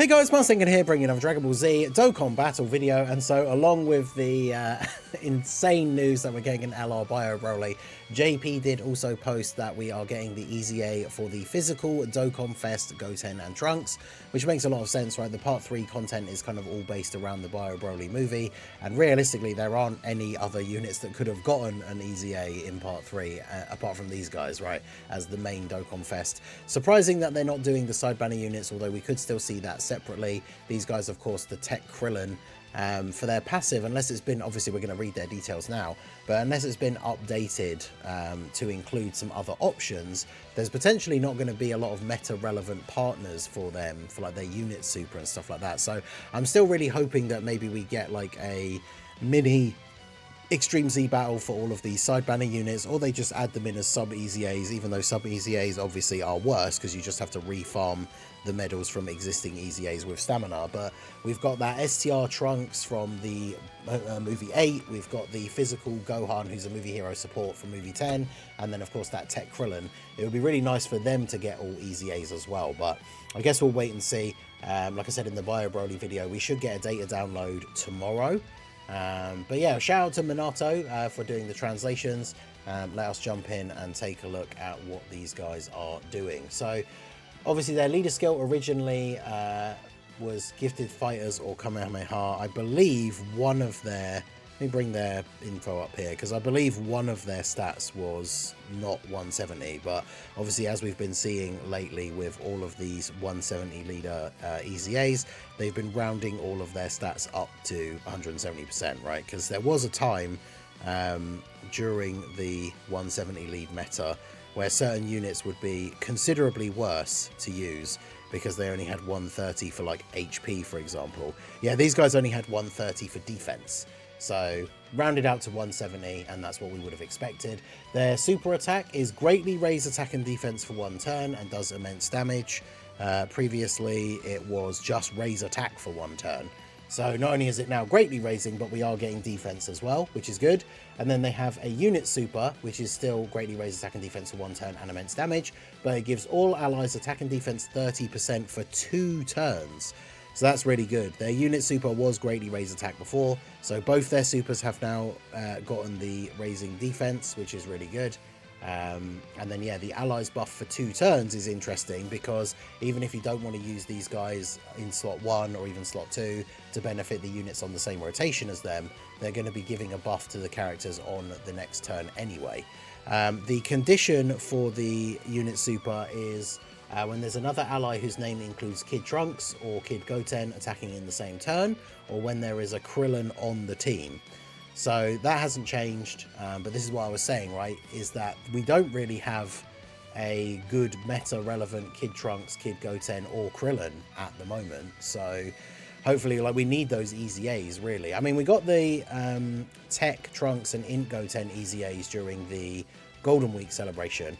Hey guys, Marcinkin here, bringing another Dragon Ball Z Dokkan battle video, and so along with the insane news that we're getting an LR Bio Broly, JP did also post that we are getting the EZA for the physical Dokkan Fest, Goten and Trunks, which makes a lot of sense, right? The Part 3 content is kind of all based around the Bio Broly movie, and realistically there aren't any other units that could have gotten an EZA in Part 3, apart from these guys, right, as the main Dokkan Fest. Surprising that they're not doing the side banner units, although we could still see that separately. These guys, of course, the Tech Krillin, for their passive, unless it's been, obviously we're going to read their details now, but unless it's been updated to include some other options, there's potentially not going to be a lot of meta relevant partners for them, for like their unit super and stuff like that. So I'm still really hoping that maybe we get like a mini Extreme Z battle for all of these side banner units, or they just add them in as sub EZAs, even though sub EZAs obviously are worse because you just have to refarm the medals from existing EZAs with stamina. But we've got that STR Trunks from the movie 8, we've got the physical Gohan, who's a movie hero support from movie 10, and then of course that Tech Krillin. It would be really nice for them to get all EZAs as well, but I guess we'll wait and see. Like I said in the Bio Broly video, we should get a data download tomorrow. But yeah, shout out to Minato for doing the translations. Let us jump in and take a look at what these guys are doing. So obviously their leader skill originally was gifted fighters or Kamehameha. I believe one of their, let me bring their info up here, because I believe one of their stats was not 170, but obviously as we've been seeing lately with all of these 170 leader EZAs, they've been rounding all of their stats up to 170%, right? Because there was a time during the 170 lead meta where certain units would be considerably worse to use because they only had 130 for like HP, for example. Yeah, these guys only had 130 for defense. So rounded out to 170, and that's what we would have expected. Their super attack is greatly raise attack and defense for 1 turn and does immense damage. Previously it was just raise attack for 1 turn. So not only is it now greatly raising, but we are getting defense as well, which is good. And then they have a unit super, which is still greatly raise attack and defense for 1 turn and immense damage, but it gives all allies attack and defense 30% for 2 turns. So that's really good. Their unit super was greatly raise attack before, so both their supers have now gotten the raising defense, which is really good. And then yeah, the allies buff for 2 turns is interesting, because even if you don't want to use these guys in slot 1 or even slot 2 to benefit the units on the same rotation as them, they're going to be giving a buff to the characters on the next turn anyway. The condition for the unit super is when there's another ally whose name includes Kid Trunks or Kid Goten attacking in the same turn, or when there is a Krillin on the team. So that hasn't changed, but this is what I was saying, right, is that we don't really have a good meta relevant Kid Trunks, Kid Goten or Krillin at the moment. So hopefully, like, we need those EZAs really. I mean, we got the Tech Trunks and Int Goten EZAs during the Golden Week celebration.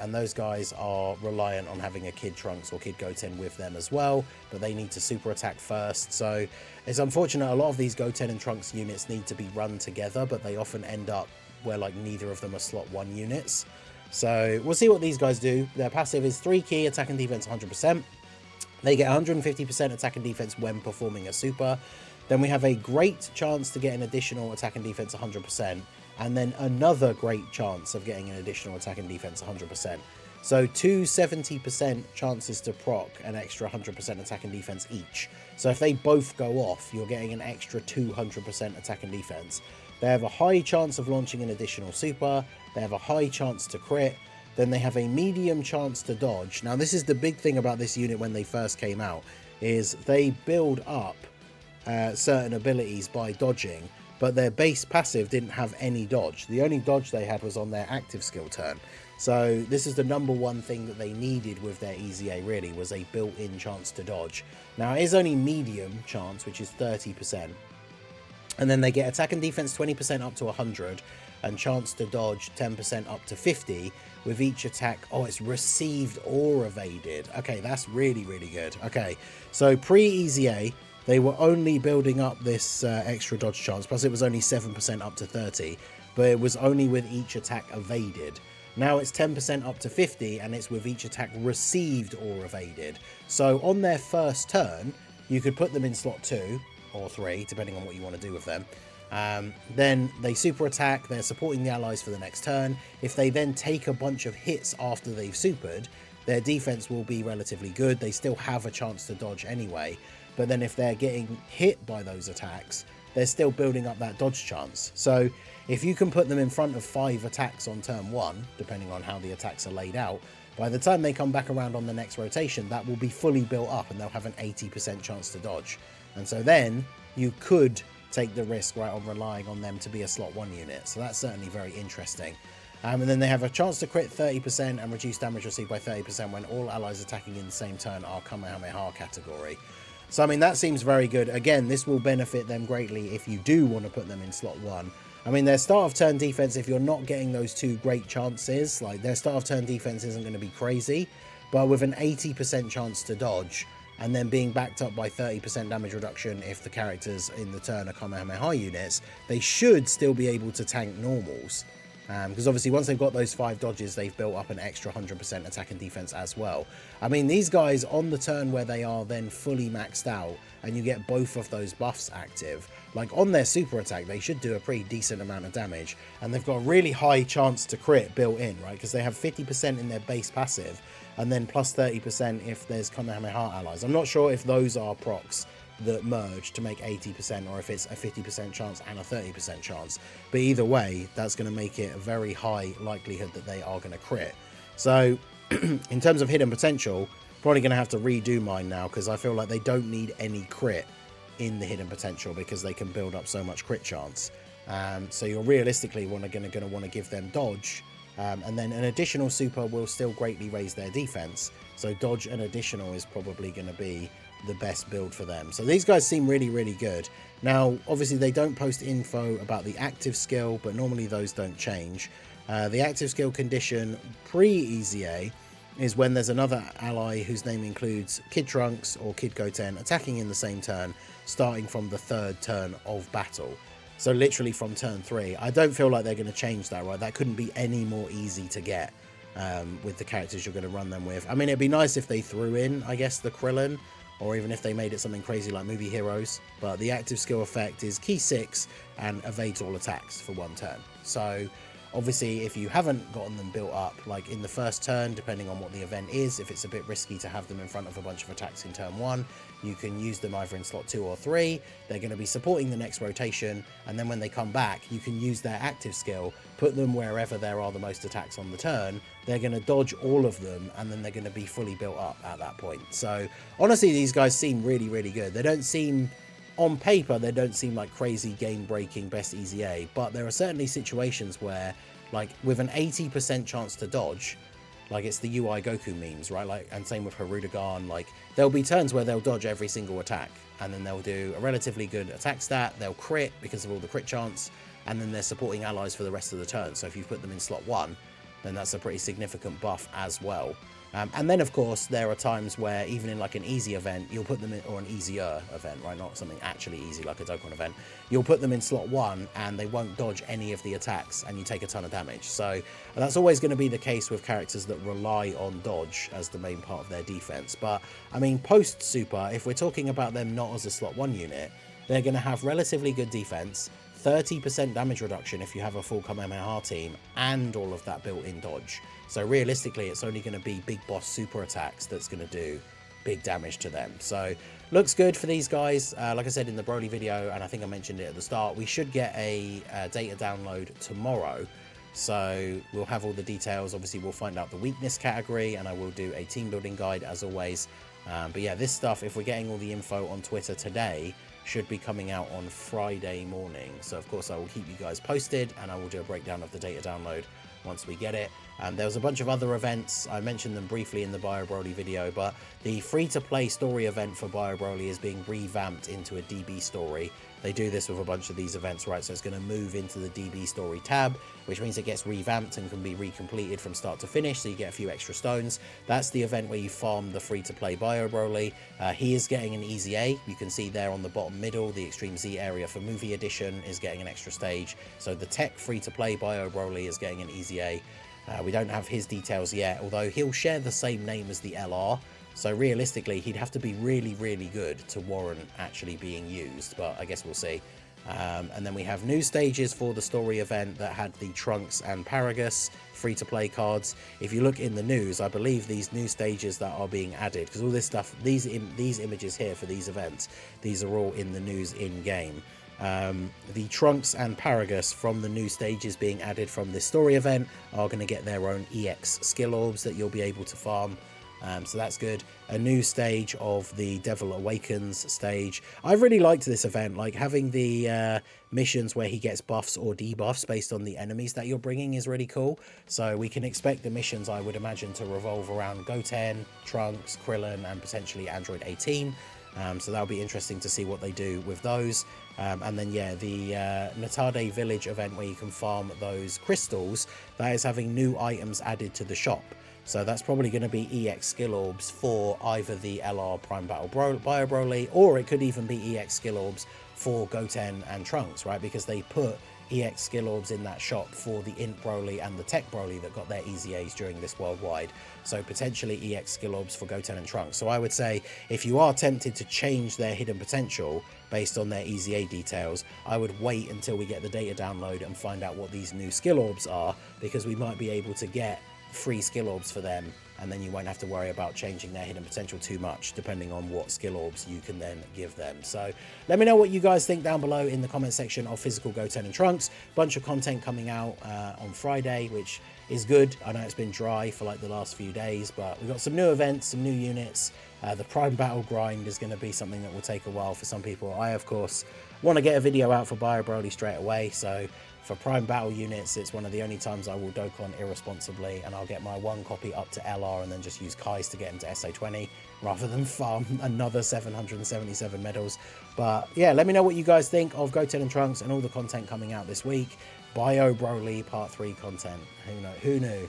And those guys are reliant on having a Kid Trunks or Kid Goten with them as well, but they need to super attack first. So it's unfortunate a lot of these Goten and Trunks units need to be run together, but they often end up where like neither of them are slot 1 units. So we'll see what these guys do. Their passive is 3 key attack and defense 100%. They get 150% attack and defense when performing a super. Then we have a great chance to get an additional attack and defense 100%. And then another great chance of getting an additional attack and defense 100%. So 2 70% chances to proc an extra 100% attack and defense each. So if they both go off, you're getting an extra 200% attack and defense. They have a high chance of launching an additional super. They have a high chance to crit. Then they have a medium chance to dodge. Now this is the big thing about this unit when they first came out, is they build up certain abilities by dodging, but their base passive didn't have any dodge. The only dodge they had was on their active skill turn. So this is the #1 thing that they needed with their EZA really, was a built-in chance to dodge. Now it is only medium chance, which is 30%. And then they get attack and defense 20% up to 100, and chance to dodge 10% up to 50 with each attack. Oh, it's received or evaded. Okay, that's really, really good. Okay, so pre-EZA, they were only building up this extra dodge chance, plus it was only 7% up to 30, but it was only with each attack evaded. Now it's 10% up to 50, and it's with each attack received or evaded. So on their first turn, you could put them in slot 2 or 3, depending on what you want to do with them. Then they super attack, they're supporting the allies for the next turn. If they then take a bunch of hits after they've supered, their defense will be relatively good. They still have a chance to dodge anyway, but then if they're getting hit by those attacks, they're still building up that dodge chance. So if you can put them in front of 5 attacks on turn 1, depending on how the attacks are laid out, by the time they come back around on the next rotation, that will be fully built up and they'll have an 80% chance to dodge. And so then you could take the risk, right, on relying on them to be a slot 1 unit. So that's certainly very interesting. And then they have a chance to crit 30% and reduce damage received by 30% when all allies attacking in the same turn are Kamehameha category. So, I mean, that seems very good. Again, this will benefit them greatly if you do want to put them in slot 1. I mean, their start of turn defense, if you're not getting those 2 great chances, like their start of turn defense isn't going to be crazy, but with an 80% chance to dodge, and then being backed up by 30% damage reduction if the characters in the turn are Kamehameha units, they should still be able to tank normals. Because obviously once they've got those 5 dodges, they've built up an extra 100% attack and defense as well. I mean, these guys on the turn where they are then fully maxed out and you get both of those buffs active, like on their super attack, they should do a pretty decent amount of damage. And they've got a really high chance to crit built in, right? Because they have 50% in their base passive and then plus 30% if there's Kamehameha allies. I'm not sure if those are procs that merge to make 80% or if it's a 50% chance and a 30% chance, but either way that's going to make it a very high likelihood that they are going to crit. So in terms of hidden potential, probably going to have to redo mine now because I feel like they don't need any crit in the hidden potential because they can build up so much crit chance. So you're realistically going to want to give them dodge, and then an additional super will still greatly raise their defense, so dodge and additional is probably going to be the best build for them. So these guys seem really, really good. Now, obviously they don't post info about the active skill, but normally those don't change. The active skill condition pre-EZA is when there's another ally whose name includes Kid Trunks or Kid Goten attacking in the same turn, starting from the 3rd turn of battle. So literally from turn 3. I don't feel like they're going to change that, right? That couldn't be any more easy to get with the characters you're going to run them with. I mean, it'd be nice if they threw in, I guess, the Krillin, or even if they made it something crazy like Movie Heroes, but the active skill effect is key 6 and evades all attacks for 1 turn. So obviously if you haven't gotten them built up, like in the first turn, depending on what the event is, if it's a bit risky to have them in front of a bunch of attacks in turn 1, you can use them either in slot 2 or 3. They're going to be supporting the next rotation, and then when they come back, you can use their active skill, put them wherever there are the most attacks on the turn. They're going to dodge all of them, and then they're going to be fully built up at that point. So honestly, these guys seem really, really good. They don't seem, on paper, they don't seem like crazy game-breaking best EZA, but there are certainly situations where, like with an 80% chance to dodge, like it's the UI Goku memes, right? Like, and same with Harudagan, like there'll be turns where they'll dodge every single attack, and then they'll do a relatively good attack stat, they'll crit because of all the crit chance, and then they're supporting allies for the rest of the turn. So if you put them in slot 1, then that's a pretty significant buff as well. And then of course there are times where even in like an easy event, you'll put them in, or an easier event, right, not something actually easy like a Dokkan event, you'll put them in slot 1 and they won't dodge any of the attacks and you take a ton of damage. So that's always going to be the case with characters that rely on dodge as the main part of their defense. But I mean, post super, if we're talking about them not as a slot 1 unit, they're going to have relatively good defense, 30% damage reduction if you have a full Kamehameha team, and all of that built-in dodge. So realistically, it's only going to be big boss super attacks that's going to do big damage to them. So looks good for these guys. Like I said in the Broly video, and I think I mentioned it at the start, we should get a data download tomorrow. So we'll have all the details. Obviously, we'll find out the weakness category, and I will do a team building guide as always. But yeah, this stuff, if we're getting all the info on Twitter today, should be coming out on Friday morning. So of course I will keep you guys posted, and I will do a breakdown of the data download once we get it. There was a bunch of other events. I mentioned them briefly in the Bio Broly video, but the free-to-play story event for Bio Broly is being revamped into a DB story. They do this with a bunch of these events, right? So it's going to move into the DB story tab, which means it gets revamped and can be recompleted from start to finish, so you get a few extra stones. That's the event where you farm the free-to-play Bio Broly. He is getting an EZA. You can see there on the bottom middle, the Extreme Z area for Movie Edition is getting an extra stage. So the tech free-to-play Bio Broly is getting an EZA. We don't have his details yet, although he'll share the same name as the LR. So realistically, he'd have to be really, really good to warrant actually being used, but I guess we'll see. And then we have new stages for the story event that had the Trunks and Paragus free-to-play cards. If you look in the news, I believe these new stages that are being added, because all this stuff, these images here for these events, these are all in the news in-game. The Trunks and Paragus from the new stages being added from this story event are going to get their own EX skill orbs that you'll be able to farm. So that's good. A new stage of the Devil Awakens stage. I really liked this event, like having the missions where he gets buffs or debuffs based on the enemies that you're bringing is really cool. So we can expect the missions, I would imagine, to revolve around Goten, Trunks, Krillin, and potentially Android 18. So that'll be interesting to see what they do with those. And then, yeah, the Natade Village event where you can farm those crystals, that is having new items added to the shop. So that's probably going to be EX skill orbs for either the LR Prime Battle Bio Broly, or it could even be EX skill orbs for Goten and Trunks, right? Because they put EX skill orbs in that shop for the Int Broly and the Tech Broly that got their EZAs during this worldwide. So potentially EX skill orbs for Goten and Trunks. So I would say if you are tempted to change their hidden potential based on their EZA details, I would wait until we get the data download and find out what these new skill orbs are, because we might be able to get free skill orbs for them, and then you won't have to worry about changing their hidden potential too much, depending on what skill orbs you can then give them. So let me know what you guys think down below in the comment section of physical Goten and Trunks. Bunch of content coming out on Friday, which is good. I know it's been dry for like the last few days, but we've got some new events, some new units. The Prime Battle grind is going to be something that will take a while for some people. I, of course, want to get a video out for Bio Broly straight away, so for Prime Battle units, it's one of the only times I will Dokkan irresponsibly, and I'll get my one copy up to LR and then just use Kai's to get him to SA20 rather than farm another 777 medals. But yeah, let me know what you guys think of Goten and Trunks and all the content coming out this week. Bio Broly Part 3 content. Who knew?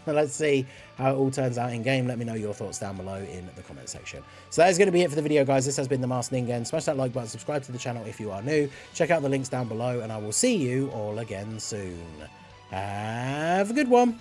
Well, let's see how it all turns out in game. Let me know your thoughts down below in the comment section. So that is going to be it for the video, guys. This has been the Masked Ningen. Smash that like button, subscribe to the channel if you are new. Check out the links down below, and I will see you all again soon. Have a good one.